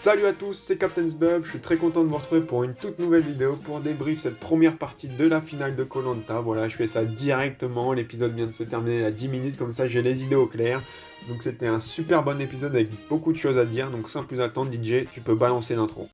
Salut à tous, c'est Captain Bub, je suis très content de vous retrouver pour une toute nouvelle vidéo pour débrief cette première partie de la finale de koh. Voilà, je fais ça directement, l'épisode vient de se terminer à 10 minutes, comme ça j'ai les idées au clair. Donc c'était un super bon épisode avec beaucoup de choses à dire, donc sans plus attendre DJ, tu peux balancer l'intro.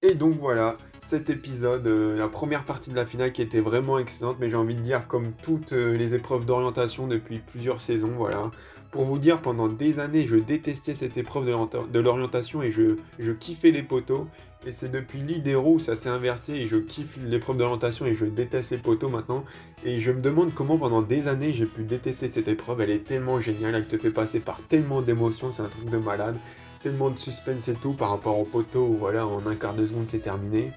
Et donc voilà, cet épisode, la première partie de la finale qui était vraiment excellente, mais j'ai envie de dire comme toutes les épreuves d'orientation depuis plusieurs saisons, voilà. Pour vous dire, pendant des années, je détestais cette épreuve de l'orientation et je kiffais les poteaux. Et c'est depuis l'île des roues où ça s'est inversé et je kiffe l'épreuve d'orientation et je déteste les poteaux maintenant. Et je me demande comment pendant des années j'ai pu détester cette épreuve, elle est tellement géniale, elle te fait passer par tellement d'émotions, c'est un truc de malade. Tellement de suspense et tout par rapport au poteau où voilà, en un quart de seconde c'est terminé.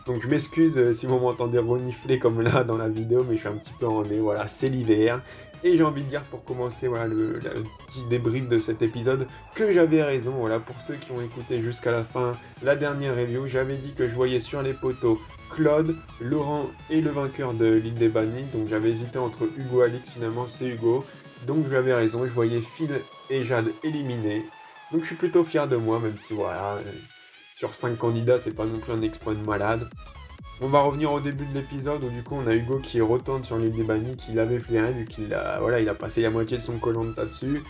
Donc je m'excuse si vous m'entendez renifler comme là dans la vidéo, mais je suis un petit peu en nez, voilà, c'est l'hiver. Et j'ai envie de dire pour commencer voilà, le petit débrief de cet épisode que j'avais raison, voilà, pour ceux qui ont écouté jusqu'à la fin la dernière review, j'avais dit que je voyais sur les poteaux Claude, Laurent et le vainqueur de l'île des bannis, donc j'avais hésité entre Hugo et Alix, finalement c'est Hugo, donc j'avais raison, je voyais Phil et Jade éliminés. Donc je suis plutôt fier de moi, même si voilà, sur 5 candidats, c'est pas non plus un exploit de malade. On va revenir au début de l'épisode où du coup on a Hugo qui retourne sur l'île des bannis, qui l'avait flairé vu qu'il a, voilà, il a passé la moitié de son koh dessus.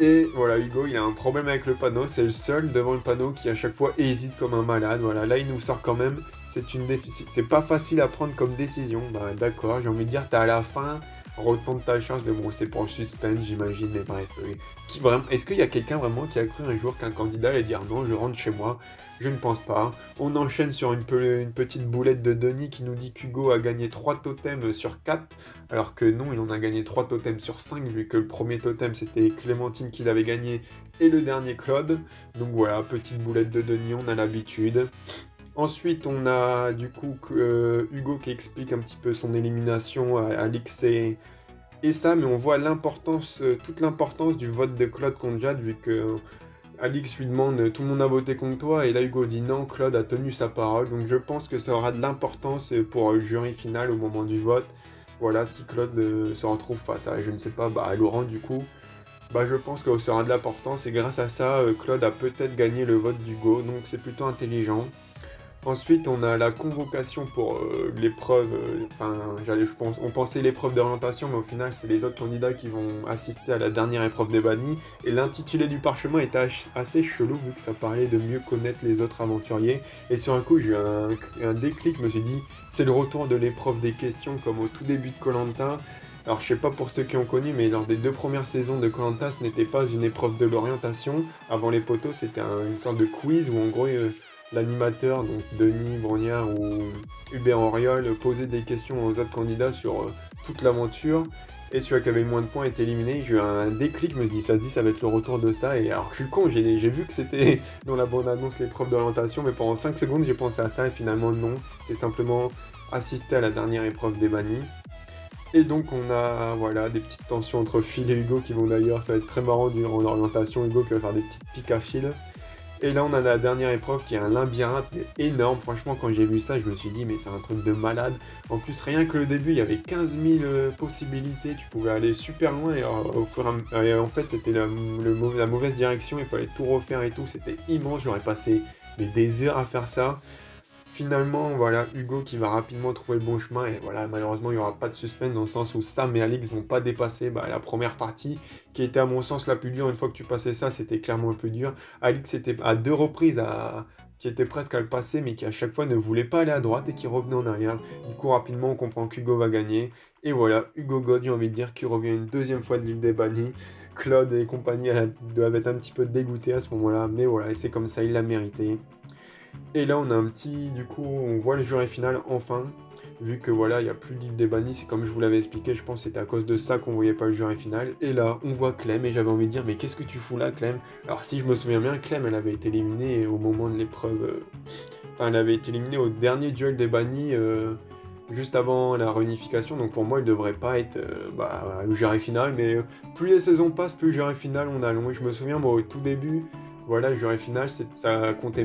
Et voilà, Hugo, il a un problème avec le panneau, c'est le seul devant le panneau qui à chaque fois hésite comme un malade. Voilà, là il nous sort quand même, c'est pas facile à prendre comme décision. Bah d'accord, j'ai envie de dire, t'as à la fin, retourne ta charge, mais bon, c'est pour le suspense, j'imagine, mais bref. Est-ce qu'il y a quelqu'un vraiment qui a cru un jour qu'un candidat allait dire non, je rentre chez moi? Je ne pense pas. On enchaîne sur une petite boulette de Denis qui nous dit qu'Hugo a gagné 3 totems sur 4, alors que non, il en a gagné 3 totems sur 5, vu que le premier totem c'était Clémentine qui l'avait gagné et le dernier Claude. Donc voilà, petite boulette de Denis, on a l'habitude. Ensuite, on a du coup Hugo qui explique un petit peu son élimination à Alix et ça, mais on voit l'importance, toute l'importance du vote de Claude contre Jade, vu que Alix lui demande tout le monde a voté contre toi, et là Hugo dit non, Claude a tenu sa parole, donc je pense que ça aura de l'importance pour le jury final au moment du vote. Voilà, si Claude se retrouve face à, je ne sais pas, bah, à Laurent du coup, bah, je pense que ça aura de l'importance, et grâce à ça, Claude a peut-être gagné le vote d'Hugo, donc c'est plutôt intelligent. Ensuite, on a la convocation pour l'épreuve, on pensait l'épreuve d'orientation, mais au final, c'est les autres candidats qui vont assister à la dernière épreuve des bannis. Et l'intitulé du parchemin était assez chelou, vu que ça parlait de mieux connaître les autres aventuriers. Et sur un coup, j'ai eu un déclic, je me suis dit, c'est le retour de l'épreuve des questions, comme au tout début de koh. Alors, je sais pas pour ceux qui ont connu, mais lors des 2 premières saisons de koh, ce n'était pas une épreuve de l'orientation. Avant les poteaux, c'était une sorte de quiz où, en gros, l'animateur, donc Denis Brognard ou Hubert Auriol, posait des questions aux autres candidats sur toute l'aventure. Et celui qui avait le moins de points était éliminé. J'ai eu un déclic, je me dis, ça se dit, ça va être le retour de ça. Et alors, je suis con, j'ai vu que c'était dans la bande-annonce l'épreuve d'orientation, mais pendant 5 secondes, j'ai pensé à ça, et finalement, non. C'est simplement assister à la dernière épreuve des bannis. Et donc, on a, voilà, des petites tensions entre Phil et Hugo qui vont d'ailleurs, ça va être très marrant durant l'orientation. Hugo qui va faire des petites piques à Phil. Et là, on a la dernière épreuve qui est un labyrinthe énorme. Franchement, quand j'ai vu ça, je me suis dit, mais c'est un truc de malade. En plus, rien que le début, il y avait 15 000 possibilités. Tu pouvais aller super loin. Et en fait, c'était la mauvaise direction. Il fallait tout refaire et tout. C'était immense. J'aurais passé des heures à faire ça. Finalement, voilà, Hugo qui va rapidement trouver le bon chemin, et voilà, malheureusement, il n'y aura pas de suspense dans le sens où Sam et Alix vont pas dépasser la première partie, qui était à mon sens la plus dure. Une fois que tu passais ça, c'était clairement le plus dur. Alix était à 2 reprises qui était presque à le passer, mais qui à chaque fois ne voulait pas aller à droite et qui revenait en arrière. Du coup, rapidement, on comprend qu'Hugo va gagner. Et voilà, Hugo God, j'ai envie de dire, qui revient une deuxième fois de l'île des bannis. Claude et compagnie doivent être un petit peu dégoûtés à ce moment-là, mais voilà, et c'est comme ça, il l'a mérité. Et là, on a un petit, du coup, on voit le jury final enfin, vu que voilà, il n'y a plus d'île des bannis, c'est comme je vous l'avais expliqué, je pense que c'était à cause de ça qu'on voyait pas le jury final. Et là, on voit Clem, et j'avais envie de dire, mais qu'est-ce que tu fous là, Clem? Alors, si je me souviens bien, Clem, elle avait été éliminée au moment de l'épreuve, enfin, elle avait été éliminée au dernier duel des bannis, juste avant la réunification, donc pour moi, elle devrait pas être le jury final, mais plus les saisons passent, plus le jury final on allonge. Je me souviens, moi, au tout début, Voilà, le jury final, ça comptait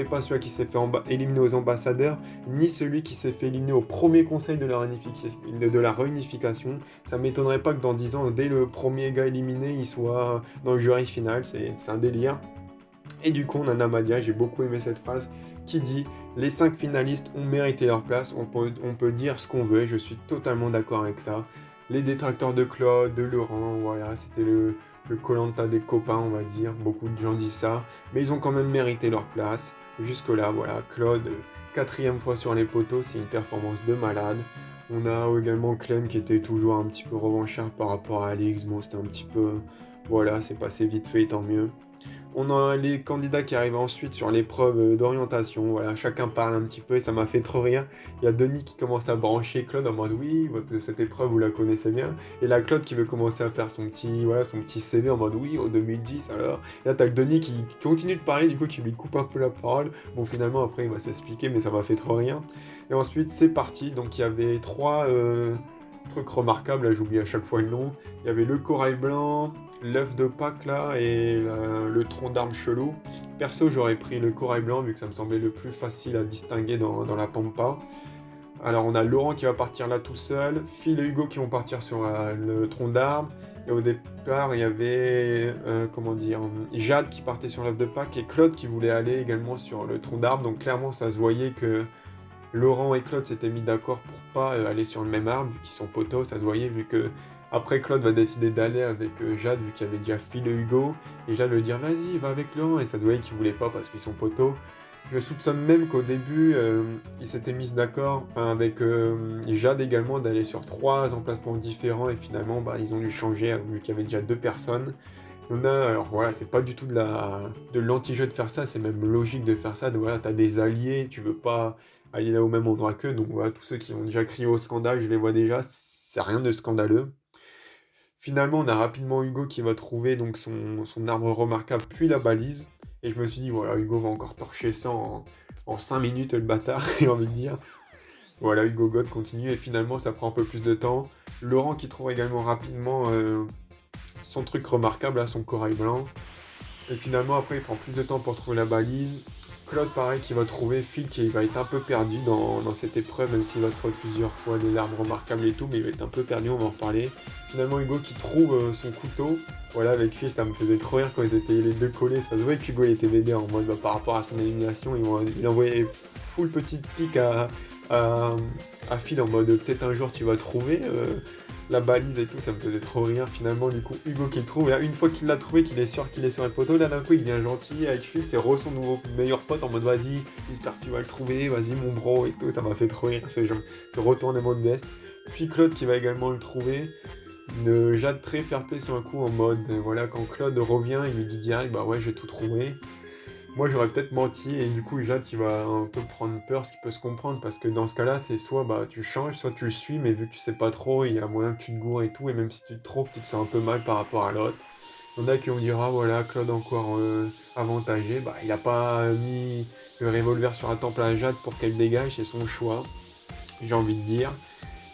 pas celui qui s'est fait éliminer aux ambassadeurs, ni celui qui s'est fait éliminer au premier conseil de la réunification. Ça m'étonnerait pas que dans 10 ans, dès le premier gars éliminé, il soit dans le jury final, c'est un délire. Et du coup, on a Namadia, j'ai beaucoup aimé cette phrase, qui dit les 5 finalistes ont mérité leur place, on peut dire ce qu'on veut, et je suis totalement d'accord avec ça. Les détracteurs de Claude, de Laurent, voilà, c'était le koh des copains, on va dire. Beaucoup de gens disent ça, mais ils ont quand même mérité leur place. Jusque-là, voilà, Claude, 4e fois sur les poteaux, c'est une performance de malade. On a également Clem qui était toujours un petit peu revanchard par rapport à Alix. Bon, c'était un petit peu. Voilà, c'est passé vite fait, tant mieux. On a les candidats qui arrivent ensuite sur l'épreuve d'orientation. Voilà, chacun parle un petit peu et ça m'a fait trop rire. Il y a Denis qui commence à brancher Claude en mode oui, cette épreuve vous la connaissez bien. Et là, Claude qui veut commencer à faire son petit CV en mode oui, en 2010 alors. Et là, t'as le Denis qui continue de parler, du coup, qui lui coupe un peu la parole. Bon, finalement, après, il va s'expliquer, mais ça m'a fait trop rire. Et ensuite, c'est parti. Donc, il y avait 3 trucs remarquables. Là, j'oublie à chaque fois le nom. Il y avait le corail blanc, l'œuf de Pâques là et le tronc d'arbre chelou. Perso, j'aurais pris le corail blanc vu que ça me semblait le plus facile à distinguer dans la pampa. Alors on a Laurent qui va partir là tout seul, Phil et Hugo qui vont partir sur le tronc d'arbre. Et au départ, il y avait Jade qui partait sur l'œuf de Pâques et Claude qui voulait aller également sur le tronc d'arbre. Donc clairement, ça se voyait que Laurent et Claude s'étaient mis d'accord pour pas aller sur le même arbre, vu qu'ils sont potos, ça se voyait, vu que après Claude va décider d'aller avec Jade, vu qu'il y avait déjà Phil et Hugo, et Jade lui dire vas-y, va avec Laurent, et ça se voyait qu'ils voulaient pas parce qu'ils sont potos. Je soupçonne même qu'au début, ils s'étaient mis d'accord, enfin avec Jade également, d'aller sur 3 emplacements différents, et finalement, bah, ils ont dû changer, vu qu'il y avait déjà 2 personnes. Alors voilà, c'est pas du tout de l'anti-jeu de faire ça, c'est même logique de faire ça. Donc voilà, t'as des alliés, tu veux pas aller là au même endroit qu'eux. Donc voilà, tous ceux qui ont déjà crié au scandale, je les vois déjà, c'est rien de scandaleux. Finalement, on a rapidement Hugo qui va trouver donc son arbre remarquable, puis la balise. Et je me suis dit, voilà, Hugo va encore torcher ça en 5 minutes, le bâtard, j'ai envie de dire. Voilà, Hugo God continue, et finalement, ça prend un peu plus de temps. Laurent qui trouve également rapidement son truc remarquable, là, son corail blanc. Et finalement, après, il prend plus de temps pour trouver la balise. Claude, pareil, qui va trouver. Phil, qui va être un peu perdu dans cette épreuve, même s'il va trouver plusieurs fois des larmes remarquables et tout, mais il va être un peu perdu, on va en reparler. Finalement, Hugo qui trouve son couteau. Voilà, avec Phil, ça me faisait trop rire quand ils étaient les deux collés. Ça se voit que Hugo il était BD en mode, bah, par rapport à son élimination, il envoyait full petite pique à, à Phil en mode, peut-être un jour tu vas trouver. La balise et tout, ça me faisait trop rire. Finalement, du coup, Hugo qui le trouve, et là, une fois qu'il l'a trouvé, qu'il est sûr qu'il est sur le poteau, là, d'un coup, il devient gentil avec Phil, c'est son nouveau meilleur pote en mode vas-y, j'espère que tu vas le trouver, vas-y, mon bro, et tout, ça m'a fait trop rire, ce retournement de veste. Puis Claude qui va également le trouver, Jade très fair play sur un coup, en mode, voilà, quand Claude revient, il lui dit direct, bah ouais, j'ai tout trouvé. Moi, j'aurais peut-être menti et du coup, Jade, il va un peu prendre peur, ce qui peut se comprendre, parce que dans ce cas-là, c'est soit bah, tu changes, soit tu le suis, mais vu que tu sais pas trop, il y a moyen que tu te gourres et tout, et même si tu te trouves, tu te sens un peu mal par rapport à l'autre. Il y en a qui vont dire, ah voilà, Claude encore avantagé, bah il a pas mis le revolver sur la temple à Jade pour qu'elle dégage, c'est son choix, j'ai envie de dire.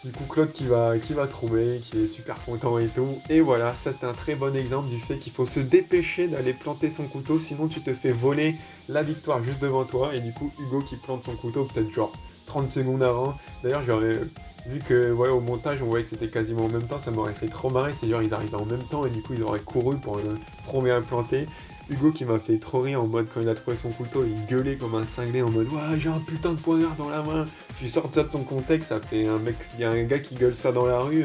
Du coup, Claude qui va trouver, qui est super content et tout. Et voilà, c'est un très bon exemple du fait qu'il faut se dépêcher d'aller planter son couteau, sinon tu te fais voler la victoire juste devant toi. Et du coup, Hugo qui plante son couteau peut-être genre 30 secondes avant. D'ailleurs, j'aurais vu que ouais, au montage, on voyait que c'était quasiment en même temps, ça m'aurait fait trop marrer. C'est genre ils arrivaient en même temps et du coup, ils auraient couru pour le premier à planter. Hugo qui m'a fait trop rire en mode quand il a trouvé son couteau, il gueulait comme un cinglé en mode ouais, j'ai un putain de poignard dans la main. Tu sors ça de son contexte, ça fait un mec, il y a un gars qui gueule ça dans la rue,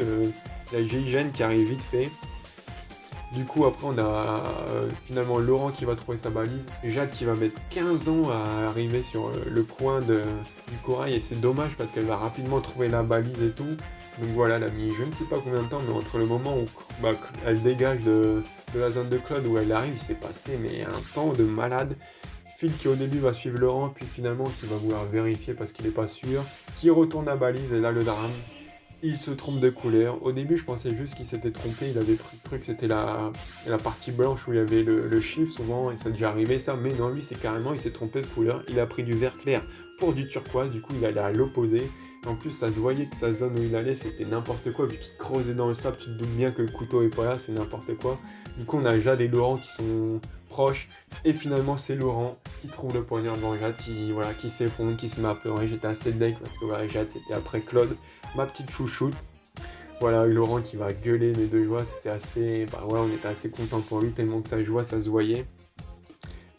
il y a Gégène qui arrive vite fait. Du coup, après, on a finalement Laurent qui va trouver sa balise, Jade qui va mettre 15 ans à arriver sur le coin du corail, et c'est dommage parce qu'elle va rapidement trouver la balise et tout. Donc voilà, elle a mis je ne sais pas combien de temps, mais entre le moment où bah, elle dégage de la zone de Claude où elle arrive, il s'est passé mais un temps de malade. Phil qui au début va suivre Laurent, puis finalement qui va vouloir vérifier parce qu'il n'est pas sûr, qui retourne à balise, et là le drame. Il se trompe de couleur. Au début, je pensais juste qu'il s'était trompé. Il avait cru que c'était la partie blanche où il y avait le chiffre, souvent, et ça a déjà arrivé ça. Mais non, lui, c'est carrément, il s'est trompé de couleur. Il a pris du vert clair pour du turquoise. Du coup, il allait à l'opposé. En plus, ça se voyait que sa zone où il allait, c'était n'importe quoi. Vu qu'il creusait dans le sable, tu te doutes bien que le couteau est pas là, c'est n'importe quoi. Du coup, on a Jade et Laurent proche. Et finalement, c'est Laurent qui trouve le poignard devant Jade, qui s'effondre, qui se met à pleurer. J'étais assez deg parce que voilà, Jade, c'était après Claude, ma petite chouchoute. Voilà, Laurent qui va gueuler les deux joies, c'était assez... Bah ouais, on était assez content pour lui, tellement que sa joie, ça se voyait.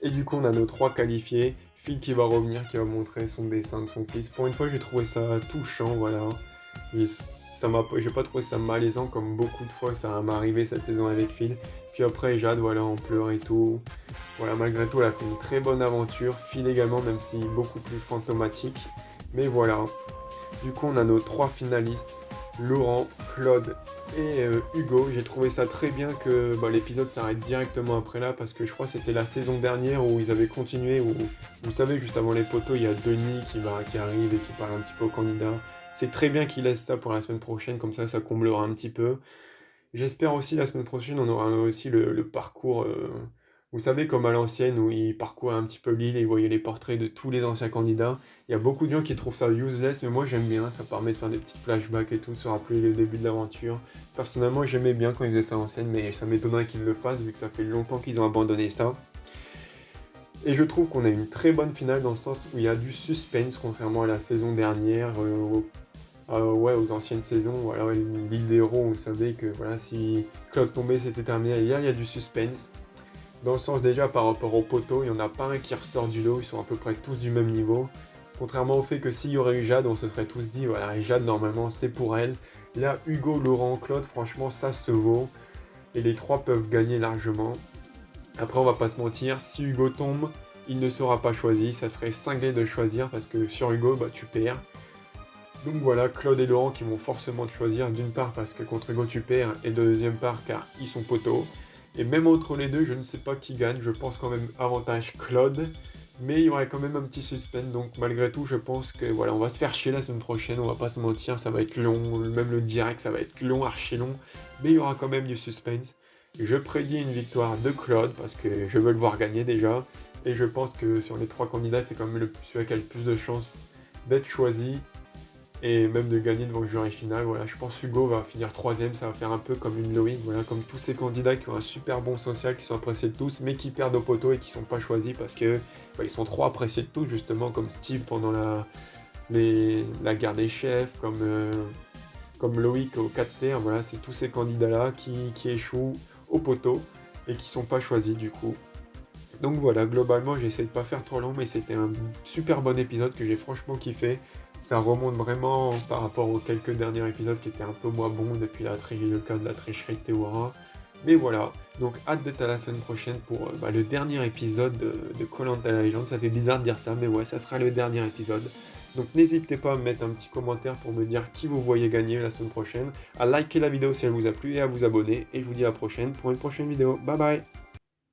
Et du coup, on a nos 3 qualifiés. Phil qui va revenir, qui va montrer son dessin de son fils. Pour une fois, j'ai trouvé ça touchant, voilà. J'ai pas trouvé ça malaisant comme beaucoup de fois ça m'est arrivé cette saison avec Phil. Puis après, Jade, voilà, on pleure et tout. Voilà, malgré tout, elle a fait une très bonne aventure. Phil également, même si beaucoup plus fantomatique. Mais voilà. Du coup, on a nos 3 finalistes. Laurent, Claude et Hugo. J'ai trouvé ça très bien que l'épisode s'arrête directement après là, parce que je crois que c'était la saison dernière où ils avaient continué, où vous savez, juste avant les poteaux, il y a Denis qui arrive et qui parle un petit peu au candidat. C'est très bien qu'ils laissent ça pour la semaine prochaine, comme ça comblera un petit peu. J'espère aussi la semaine prochaine, on aura aussi le parcours, vous savez, comme à l'ancienne, où il parcourait un petit peu l'île et il voyait les portraits de tous les anciens candidats. Il y a beaucoup de gens qui trouvent ça useless, mais moi j'aime bien, ça permet de faire des petits flashbacks et tout, de se rappeler le début de l'aventure. Personnellement, j'aimais bien quand ils faisaient ça à l'ancienne, mais ça m'étonnerait qu'ils le fassent, vu que ça fait longtemps qu'ils ont abandonné ça. Et je trouve qu'on a une très bonne finale dans le sens où il y a du suspense, contrairement à la saison dernière, aux anciennes saisons. Voilà, l'île des héros, vous savez que voilà, si Claude tombait, c'était terminé. Hier, il y a du suspense. Dans le sens déjà par rapport aux poteaux, il n'y en a pas un qui ressort du lot, ils sont à peu près tous du même niveau. Contrairement au fait que s'il y aurait eu Jade, on se serait tous dit, voilà, Jade normalement c'est pour elle. Là, Hugo, Laurent, Claude, franchement ça se vaut. Et les 3 peuvent gagner largement. Après on va pas se mentir, si Hugo tombe, il ne sera pas choisi, ça serait cinglé de choisir parce que sur Hugo, tu perds. Donc voilà, Claude et Laurent qui vont forcément te choisir, d'une part parce que contre Hugo tu perds, et de deuxième part car ils sont poteaux. Et même entre les deux, je ne sais pas qui gagne, je pense quand même avantage Claude, mais il y aurait quand même un petit suspense, donc malgré tout je pense que voilà, on va se faire chier la semaine prochaine, on va pas se mentir, ça va être long, même le direct ça va être long, archi long, mais il y aura quand même du suspense. Je prédis une victoire de Claude, parce que je veux le voir gagner déjà, et je pense que sur les 3 candidats, c'est quand même celui qui a le plus de chances d'être choisi, et même de gagner devant le jury final. Voilà, je pense que Hugo va finir 3ème, ça va faire un peu comme une Loïc, voilà, comme tous ces candidats qui ont un super bon social, qui sont appréciés de tous, mais qui perdent au poteau et qui sont pas choisis parce que ils sont trop appréciés de tous, justement, comme Steve pendant la guerre des chefs, comme Loïc au 4 terres, voilà, c'est tous ces candidats-là qui échouent au poteau et qui sont pas choisis du coup. Donc voilà, globalement, j'essaie de pas faire trop long, mais c'était un super bon épisode que j'ai franchement kiffé. Ça remonte vraiment par rapport aux quelques derniers épisodes qui étaient un peu moins bons depuis le cas de la tricherie de Théora. Mais voilà, donc hâte d'être à la semaine prochaine pour le dernier épisode de Koh-Lanta la légende. Ça fait bizarre de dire ça, mais ouais, ça sera le dernier épisode. Donc n'hésitez pas à me mettre un petit commentaire pour me dire qui vous voyez gagner la semaine prochaine, à liker la vidéo si elle vous a plu et à vous abonner. Et je vous dis à la prochaine pour une prochaine vidéo. Bye bye!